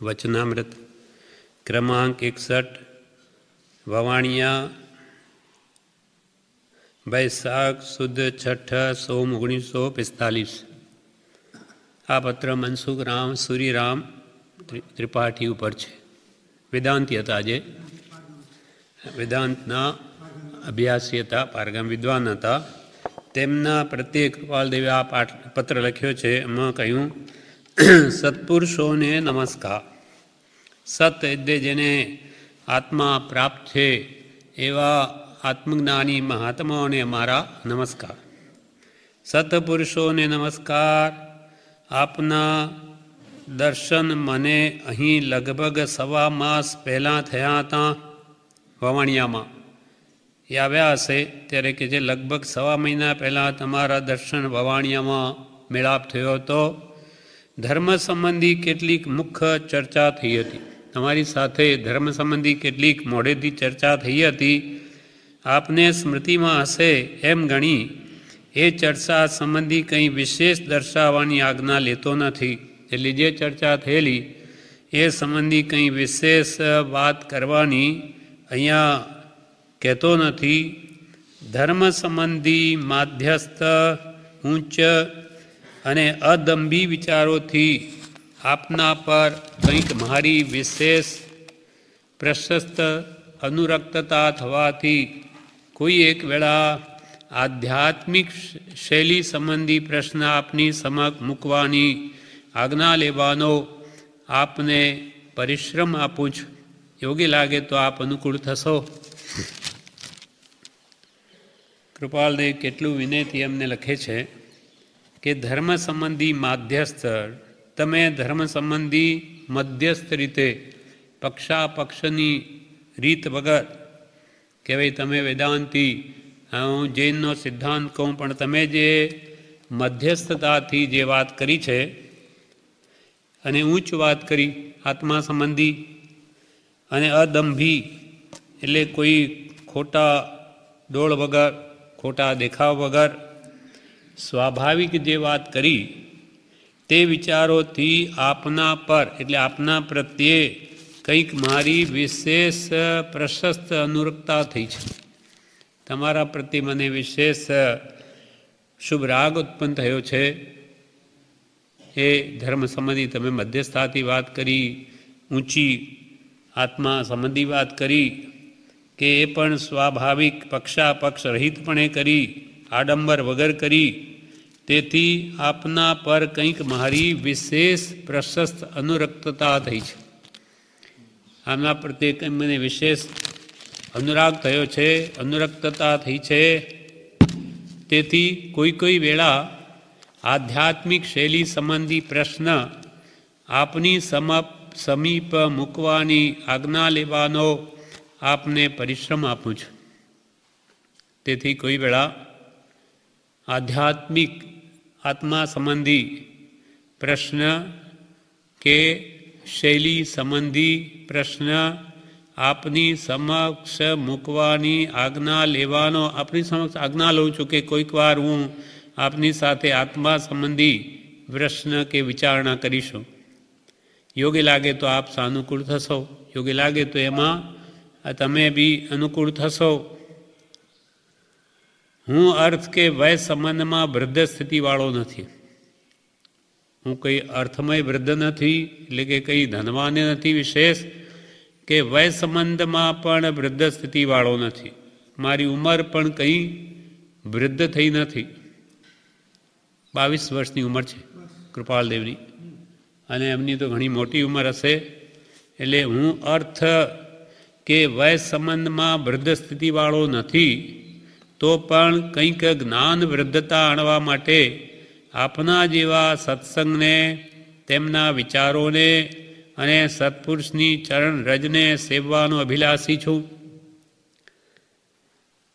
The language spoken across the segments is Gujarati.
वचनामृत क्रमांक 61 ववाणिया बैसाख सुद छठ सोम 1945। आ पत्र मनसुख राम सूरीराम त्रिपाठी पर है। वेदांती था, आज वेदांतना अभ्यासी था, पारगाम विद्वान था। तेमना प्रत्ये कृपालदेवे आ पत्र लख्यो है। एमां कह्युं सत्पुरुषों ने नमस्कार। सत एटले जेने आत्मा प्राप्त है एवा आत्मज्ञानी महात्माओं ने अमारा नमस्कार। सतपुरुषों ने नमस्कार। आपना दर्शन मने अहीं लगभग सवा मास पहला थया था। ववाणिया में ये आव्या हशे त्यारे के जे लगभग सवा महीना पहला तमारा दर्शन ववाणिया में मेळाप थयो तो धर्म संबंधी केटलीक मुख्य चर्चा थई हती। तमारी साथे धर्म संबंधी केटलीक मोढेथी चर्चा थई हती। आपने स्मृति में हशे एम गणी ए चर्चा संबंधी कई विशेष दर्शाववानी आज्ञा लेतो नथी। एटले जे चर्चा थयेली ए संबंधी कई विशेष बात करवानी अहींया कहेतो नथी। धर्म संबंधी माध्यस्थ ऊंच अने अदंभी विचारोथी आपना पर कंईक मारी विशेष प्रशस्त अनुरक्तता थवाथी कोई एक वेळा आध्यात्मिक शैली संबंधी प्रश्न आपनी समक्ष मूकवानी आज्ञा लेवानो आपने परिश्रम आपूं छुं। योग्य लागे तो आप अनुकूल थशो। कृपालदेव केटलुं विनयथी अमने लखे छे कि धर्म संबंधी माध्यस्थ तमे धर्म संबंधी मध्यस्थ रीते पक्षापक्षनी रीत वगर के भाई तमे वेदांती हूँ जैननो सिद्धांत कहूँ पण तमे जे मध्यस्थताथी जे बात करी छे अने ऊंच बात करी आत्मा संबंधी अने अदंभी एटले कोई खोटा डोळ वगर खोटा देखाव वगर स्वाभाविक जे बात करी ते विचारोथी आपना पर एटले आपना प्रत्ये कंईक मारी विशेष प्रशस्त अनुरक्ता थई छे। तमारा प्रत्ये मने विशेष शुभ राग उत्पन्न थयो छे। ए धर्म संबंधी तमे मध्यस्थताथी बात करी, ऊंची आत्मा संबंधी बात करी के ए पण स्वाभाविक पक्षापक्ष रहितपणे करी, आडंबर वगर करी। तेथी आपना पर कंईक मारी विशेष प्रशस्त अनुरक्तता थई छे। आमना प्रत्ये मने विशेष अनुराग थयो छे, अनुरक्तता थई छे। तेथी कोई कोई वेळा आध्यात्मिक शैली संबंधी प्रश्न आपनी समीप मूकवानी आज्ञा लेवानो आपने परिश्रम आपूं छुं। तेथी कोई वेळा आध्यात्मिक आत्मा संबंधी प्रश्न के शैली संबंधी प्रश्न आपनी समक्ष मूकवानी आज्ञा लेवानो आपनी समक्ष आज्ञा लऊं छुं के कोईक वार हूँ आपनी साथे आत्मा संबंधी प्रश्न के विचारणा करीशुं। योग्य लागे तो आप सानुकूल थशो। योग्य लागे तो एमां तमे भी अनुकूल थशो। हूँ अर्थ के वय संबंध में वृद्ध स्थिति वाळो नथी। हूँ कई अर्थमय वृद्ध नथी एटले के कई धनवान नथी विशेष के वय संबंध में पण वृद्ध स्थिति वाळो नथी। मारी उमर पण कई वृद्ध थई नथी। 22 वर्षनी उमर छे कृपालदेवनी अने एमनी तो घणी मोटी उमर हशे। एटले हूँ अर्थ के वय संबंध में वृद्ध स्थिति वाळो नथी तो पण कंईक ज्ञान वृद्धता आणवा माटे आपना जेवा सत्संगने तेमना विचारोने अने सत्पुरुषनी चरण रजने सेववानो अभिलाषी छूं।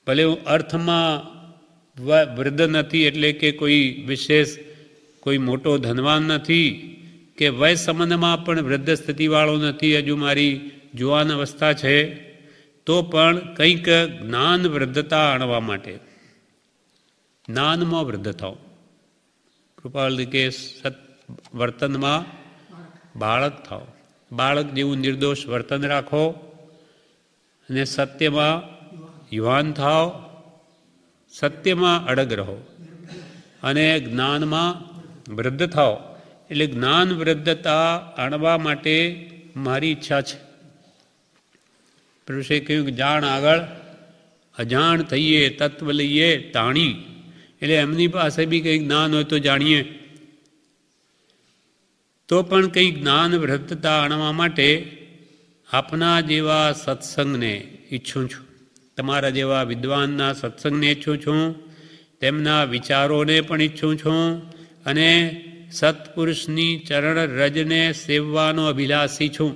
भले हूँ अर्थ में वृद्ध नथी एटले के कोई विशेष कोई मोटो धनवान नथी के वय संबंध में पण वृद्ध स्थिति वाळो नथी। हजू मारी जुवान अवस्था छे तो पण कंईक ज्ञान वृद्धता आणवा माटे ज्ञान में वृद्ध थाओ। कृपाल के सत वर्तन में बाळक थाओ। બાળક જેવું નિર્દોષ વર્તન રાખો અને સત્યમાં યુવાન થાઓ, સત્યમાં અડગ રહો અને જ્ઞાનમાં વૃદ્ધ થાઓ. એટલે જ્ઞાન વૃદ્ધતા આણવા માટે મારી ઈચ્છા છે. પુરુષે કહ્યું કે જાણ આગળ અજાણ થઈએ, તત્વ લઈએ તાણી. એટલે એમની પાસે બી કંઈ જ્ઞાન હોય તો જાણીએ. તો પણ કંઈ જ્ઞાન વૃદ્ધતા આણવા માટે આપના જેવા સત્સંગને ઈચ્છું છું, તમારા જેવા વિદ્વાનના સત્સંગને ઈચ્છું છું, તેમના વિચારોને પણ ઈચ્છું છું અને સત્પુરુષની ચરણ રજને સેવવાનો અભિલાષી છું.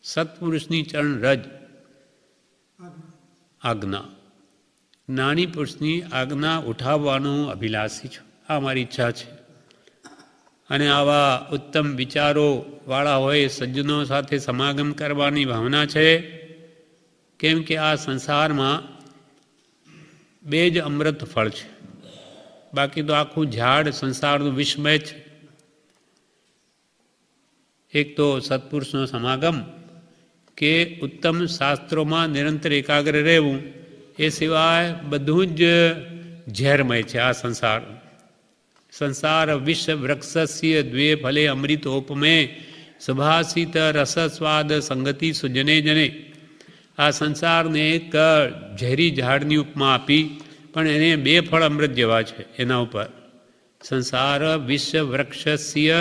સત્પુરુષની ચરણ રજ આજ્ઞા, જ્ઞાની પુરુષની આજ્ઞા ઉઠાવવાનો અભિલાષી છું. આ મારી ઈચ્છા છે. અને આવા ઉત્તમ વિચારોવાળા હોય સજ્જનો સાથે સમાગમ કરવાની ભાવના છે. કેમ કે આ સંસારમાં બે જ અમૃત ફળ છે, બાકી તો આખું ઝાડ સંસારનું વિસ્મય છે. એક તો સત્પુરુષનો સમાગમ કે ઉત્તમ શાસ્ત્રોમાં નિરંતર એકાગ્ર રહેવું, એ સિવાય બધું જ ઝેરમય છે આ સંસાર. સંસાર વિશ્વ વૃક્ષસ્ય દ્વે ફલે અમૃતોપમે સુભાષિત રસસ્વાદ સંગતિ સુજને જને. આ સંસારને એક ઝેરી ઝાડની ઉપમા આપી, પણ એને બે ફળ અમૃત જેવા છે એના ઉપર. સંસાર વિશ્વ વૃક્ષસ્ય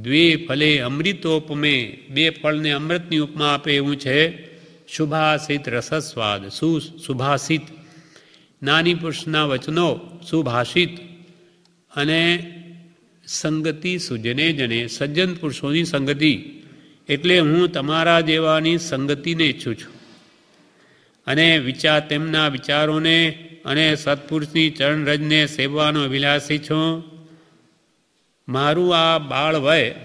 દ્વે ફલે અમૃતોપમે, બે ફળને અમૃતની ઉપમા આપે એવું છે. શુભાષિત રસસ્વાદ, સુભાષિત નાની પુરુષના વચનો, સુભાષિત અને સંગતિ સુજને જને, સજ્જન પુરુષોની સંગતિ. એટલે હું તમારા જેવાની સંગતિને ઈચ્છું છું અને તેમના વિચારોને અને સત્પુરુષની ચરણરજને સેવવાનો અભિલાષી છું. મારું આ બાળ વય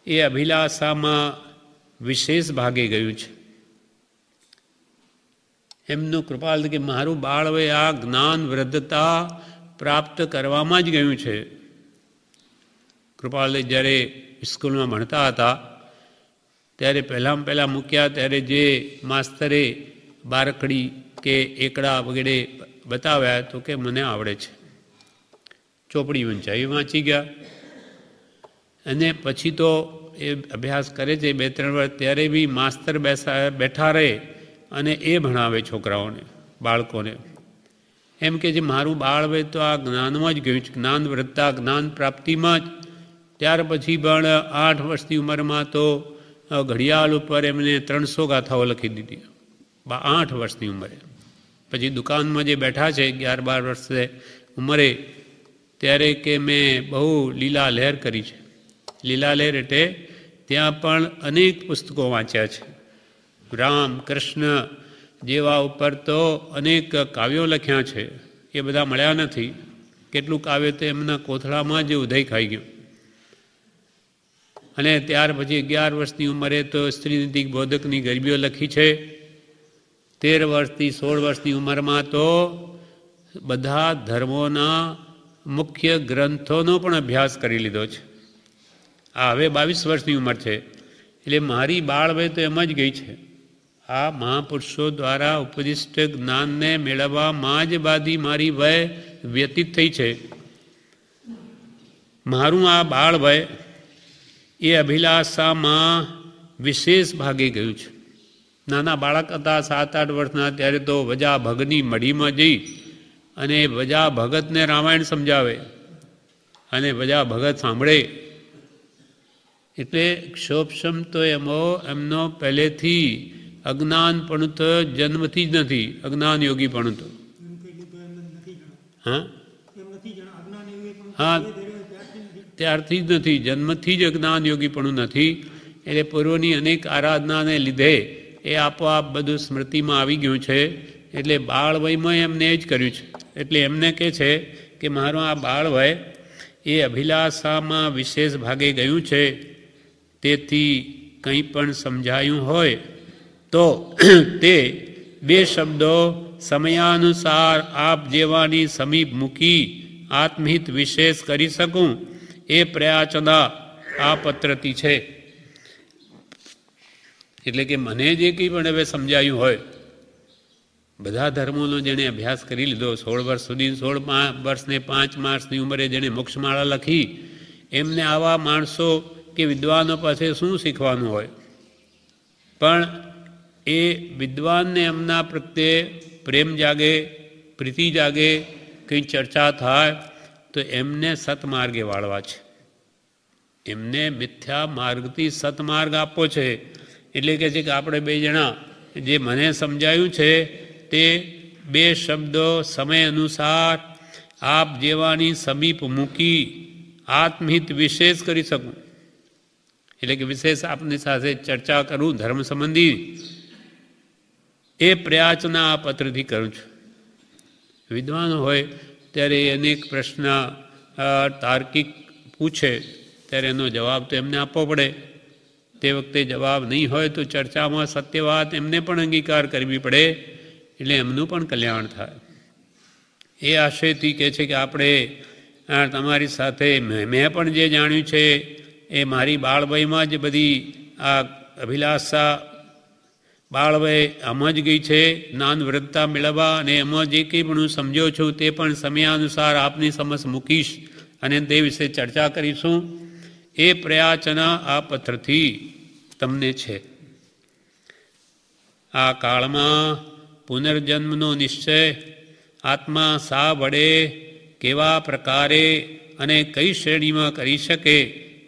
એ અભિલાષામાં વિશેષ ભાગે ગયું છે. એમનું કૃપાલ કે મારું બાળ વય આ જ્ઞાન વૃદ્ધતા પ્રાપ્ત કરવામાં જ ગયું છે. કૃપાલ જ્યારે સ્કૂલમાં ભણતા હતા ત્યારે પહેલાં મૂક્યા ત્યારે જે માસ્તરે બારકડી કે એકડા વગેરે બતાવ્યા તો કે મને આવડે છે. ચોપડી વંચાવી વાંચી ગયા અને પછી તો એ અભ્યાસ કરે છે 2-3 વર્ષ, ત્યારે બી માસ્તર બેઠા રહે અને એ ભણાવે છોકરાઓને, બાળકોને. એમ કે જે મારું બાળ હોય તો આ જ્ઞાનમાં જ ગયું છે, જ્ઞાન વૃદ્ધતા, જ્ઞાન પ્રાપ્તિમાં જ. ત્યાર પછી પણ 8 વર્ષની ઉંમરમાં તો ઘડિયાળ ઉપર એમને 300 ગાથાઓ લખી દીધી, 8 વર્ષની ઉંમરે. પછી દુકાનમાં જે બેઠા છે 11-12 વર્ષે ઉંમરે, ત્યારે કે મેં બહુ લીલા લહેર કરી છે. લીલા લહેર એટલે ત્યાં પણ અનેક પુસ્તકો વાંચ્યા છે. રામ કૃષ્ણ જેવા ઉપર તો અનેક કાવ્યો લખ્યા છે, એ બધા મળ્યા નથી. કેટલું કાવ્ય તો એમના કોથળામાં જ ઉદય ખાઈ ગયું. અને ત્યાર પછી 11 વર્ષની ઉંમરે તો સ્ત્રીનીતિ બોધકની ગરબીઓ લખી છે. 13 વર્ષથી 16 વર્ષની ઉંમરમાં તો બધા ધર્મોના મુખ્ય ગ્રંથોનો પણ અભ્યાસ કરી લીધો છે. આ હવે 22 વર્ષની ઉંમર છે. એટલે મારી બાળ વય તો એમ જ ગઈ છે. આ મહાપુરુષો દ્વારા ઉપદિષ્ટ જ્ઞાનને મેળવવામાં જ બાધી મારી વય વ્યતીત થઈ છે. મારું આ બાળ વય એ અભિલાષામાં વિશેષ ભાગે ગયું છે. નાના બાળક હતા 7-8 વર્ષના, ત્યારે તો વજા ભગની મઢીમાં જઈ અને વજા ભગતને રામાયણ સમજાવે અને વજા ભગત સાંભળે. એટલે ક્ષોભસમ તો એમનો પહેલેથી અજ્ઞાનપણું તો જન્મથી જ નથી, અજ્ઞાન યોગીપણું તો. હા, ત્યારથી જ નથી, જન્મથી જ અજ્ઞાન યોગીપણું નથી. એટલે પૂર્વની અનેક આરાધનાને લીધે એ આપોઆપ બધું સ્મૃતિમાં આવી ગયું છે. એટલે બાળ વયમાં એમને જ કર્યું છે. એટલે એમને કહે છે કે મારું આ બાળ વય એ અભિલાષામાં વિશેષ ભાગે ગયું છે. તેથી કંઈ પણ સમજાયું હોય તો તે 2 શબ્દો સમયાનુસાર આપ જેવાની સમીપ મૂકી આત્મહિત વિશેષ કરી શકું એ પ્રયાચના આ પત્રથી છે. એટલે કે મને જે કંઈ પણ હવે સમજાયું હોય, બધા ધર્મોનો જેણે અભ્યાસ કરી લીધો, 16 વર્ષ સુધી, 16 વર્ષને 5 માસની ઉંમરે જેણે મોક્ષમાળા લખી, એમને આવા માણસો કે વિદ્વાનો પાસે શું શીખવાનું હોય? પણ એ વિદ્વાનને એમના પ્રત્યે પ્રેમ જાગે, પ્રીતિ જાગે, કંઈ ચર્ચા થાય તો એમને સતમાર્ગે વાળવા છે, એમને મિથ્યા માર્ગથી સતમાર્ગ આપવો છે. એટલે કે છે કે આપણે બે જણા જે મને સમજાયું છે તે બે શબ્દો સમય અનુસાર આપ જેવાની સમીપ મૂકી આત્મહિત વિશેષ કરી શકું, એટલે કે વિશેષ આપની સાથે ચર્ચા કરું ધર્મ સંબંધી, એ પ્રયાચના આ પત્રથી કરું છું. વિદ્વાન હોય ત્યારે અનેક પ્રશ્ન તાર્કિક પૂછે ત્યારે એનો જવાબ તો એમને આપવો પડે. તે વખતે જવાબ નહીં હોય તો ચર્ચામાં સત્ય વાત એમને પણ અંગીકાર કરવી પડે, એટલે એમનું પણ કલ્યાણ થાય. એ આશયથી કહે છે કે આપણે તમારી સાથે મેં પણ જે જાણ્યું છે એ મારી બાળવયમાં જ બધી આ અભિલાષા બાળવય આમ જ ગઈ છે, જ્ઞાન વૃદ્ધતા મેળવવા, અને એમાં જે કંઈ પણ હું સમજ્યો છું તે પણ સમયાનુસાર આપની સમક્ષ મૂકીશ અને તે વિશે ચર્ચા કરીશું. એ પ્રયાચના આ પત્રથી તમને છે. આ કાળમાં પુનર્જન્મનો નિશ્ચય આત્મા શા વડે, કેવા પ્રકારે અને કઈ શ્રેણીમાં કરી શકે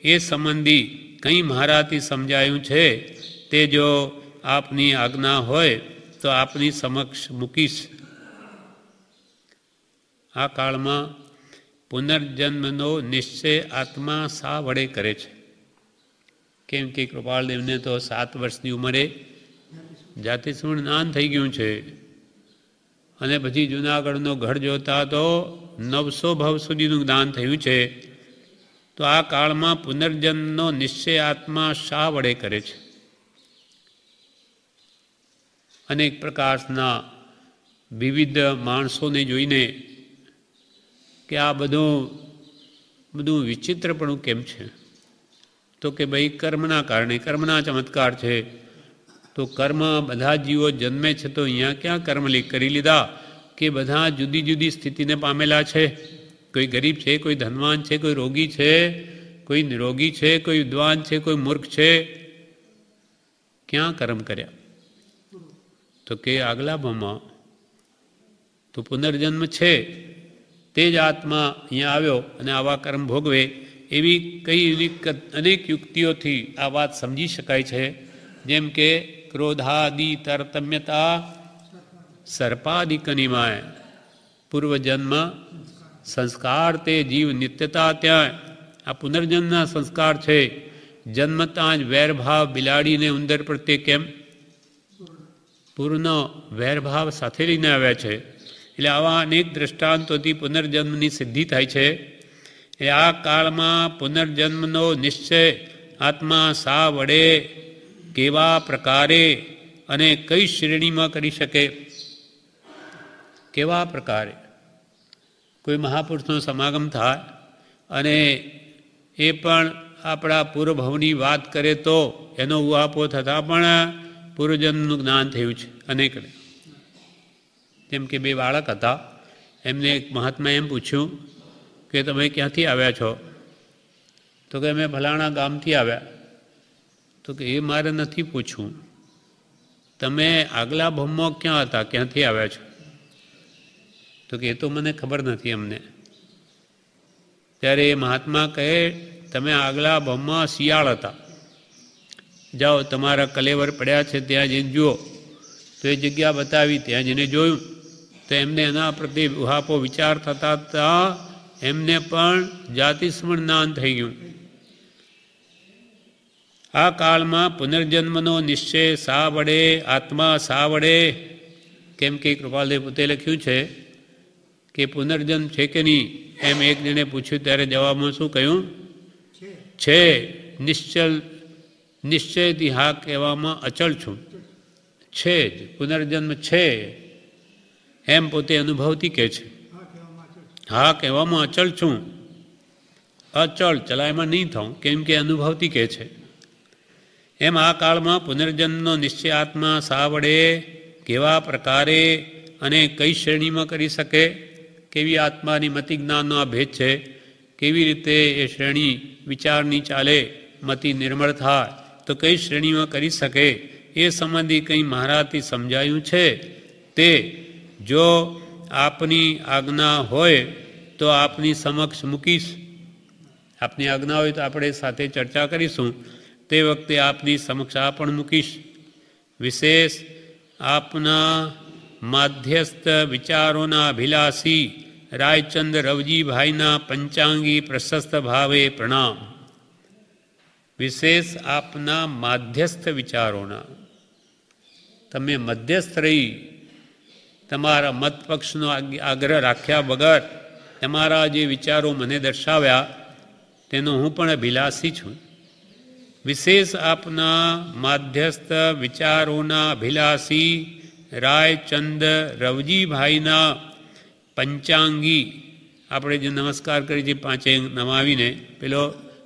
એ સંબંધી કંઈ મહારાજથી સમજાયું છે તે જો આપની આજ્ઞા હોય તો આપની સમક્ષ મૂકીશ. આ કાળમાં પુનર્જન્મનો નિશ્ચય આત્મા શા વડે કરે છે? કેમ કે કૃપાળદેવને તો 7 વર્ષની ઉંમરે જાતિસ્મરણ જ્ઞાન થઈ ગયું છે, અને પછી જૂનાગઢનો ગઢ જોતા તો 900 ભવ સુધીનું જ્ઞાન થયું છે. તો આ કાળમાં પુનર્જન્મનો નિશ્ચય આત્મા શા વડે કરે છે? અનેક પ્રકારના વિવિધ માણસોને જોઈને કે આ બધું વિચિત્રપણું કેમ છે? તો કે ભાઈ કર્મના કારણે, કર્મના ચમત્કાર છે. તો કર્મ બધા જીવો જન્મે છે તો અહીંયા ક્યાં કર્મ કરી લીધા કે બધા જુદી જુદી સ્થિતિને પામેલા છે? કોઈ ગરીબ છે, કોઈ ધનવાન છે, કોઈ રોગી છે, કોઈ નિરોગી છે, કોઈ વિદ્વાન છે, કોઈ મૂર્ખ છે. ક્યાં કર્મ કર્યા? તો કે આગલા ભાવમાં તો પુનર્જન્મ છે, તે જ આત્મા અહીંયા આવ્યો અને આવા કર્મ ભોગવે. એવી કઈ અનેક યુક્તિઓથી આ વાત સમજી શકાય છે. જેમ કે ક્રોધાદિ તરતમ્યતા સર્પાદિકનિમાય, પૂર્વજન્મ સંસ્કાર તે જીવ નિત્યતા ત્યાં. આ પુનર્જન્મના સંસ્કાર છે. જન્મતા જ વેરભાવ બિલાડીને ઉંદર પ્રત્યે કેમ? પૂર્વનો વેરભાવ સાથે લઈને આવ્યા છે. એટલે આવા અનેક દ્રષ્ટાંતોથી પુનર્જન્મની સિદ્ધિ થાય છે. એ આ કાળમાં પુનર્જન્મનો નિશ્ચય આત્મા શા વડે, કેવા પ્રકારે અને કઈ શ્રેણીમાં કરી શકે? કેવા પ્રકારે? કોઈ મહાપુરુષનો સમાગમ થાય અને એ પણ આપણા પૂર્વભવની વાત કરે તો એનો ઉહાપો થતાં પણ પૂર્વજન્મનું જ્ઞાન થયું છે અનેકને. જેમ કે 2 બાળક હતા, એમને એક મહાત્માએ એમ પૂછ્યું કે તમે ક્યાંથી આવ્યા છો? તો કે અમે ફલાણા ગામથી આવ્યા. તો કે એ મારે નથી પૂછવું, તમે આગલા ભવમાં ક્યાં હતા, ક્યાંથી આવ્યા છો? તો કે એ તો મને ખબર નથી અમને. ત્યારે એ મહાત્મા કહે તમે આગલા ભવમાં શિયાળ હતા, જાઓ તમારા કલેવર પડ્યા છે ત્યાં જઈને જુઓ. તો એ જગ્યા બતાવી, ત્યાં જઈને જોયું તો એમને એના પ્રત્યે ઉહાપો વિચાર થતા હતા, એમને પણ જાતિસ્મરણ જ્ઞાન થઈ ગયું. આ કાળમાં પુનર્જન્મનો નિશ્ચય શા વડે, આત્મા શા વડે? કેમ કે કૃપાલદેવ પોતે લખ્યું છે કે પુનર્જન્મ છે કે નહીં એમ એક જણે પૂછ્યું ત્યારે જવાબમાં શું કહ્યું? છે. નિશ્ચયથી હા કહેવામાં અચળ છું. છે જ, પુનર્જન્મ છે એમ પોતે અનુભવથી કહે છે. હા કહેવામાં અચળ છું. અચળ ચલાયમાં નહીં થાઉં, કેમ કે અનુભવથી કહે છે. એમ આ કાળમાં પુનર્જન્મનો નિશ્ચય આત્મા શા વડે, કેવા પ્રકારે અને કઈ શ્રેણીમાં કરી શકે? કેવી આત્માની મતિ જ્ઞાનનો આ ભેદ છે, કેવી રીતે એ શ્રેણી વિચારની ચાલે, મતિ નિર્મળ થાય તો કઈ શ્રેણીમાં કરી શકે, એ સંબંધી કંઈ મહારાજથી સમજાયું છે. તે જો આપની આજ્ઞા હોય તો આપની સમક્ષ મૂકીશ. આપની આજ્ઞા હોય તો આપણે સાથે ચર્ચા કરીશું. તે વખતે આપની સમક્ષ આ પણ મૂકીશ. વિશેષ આપના માધ્યસ્થ વિચારોના અભિલાષી રાયચંદ રવજીભાઈના પંચાંગી પ્રશસ્ત ભાવે પ્રણામ. વિશેષ આપના માધ્યસ્થ વિચારોના, તમે મધ્યસ્થ રહી તમારા મત પક્ષનો આગ્રહ રાખ્યા વગર તમારા જે વિચારો મને દર્શાવ્યા તેનો હું પણ અભિલાષી છું. વિશેષ આપના માધ્યસ્થ વિચારોના અભિલાષી રાયચંદ રવજીભાઈના પંચાંગી, આપણે જે નમસ્કાર કરીએ છીએ પાંચે નમાવીને, પેલો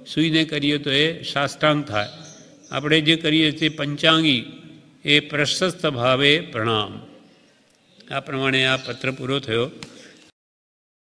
સૂઈને કરીએ તો એ સાષ્ટાંગ થાય, આપણે જે કરીએ છીએ પંચાંગી એ પ્રશસ્ત ભાવે પ્રણામ. આ પ્રમાણે આ પત્ર પૂરો થયો.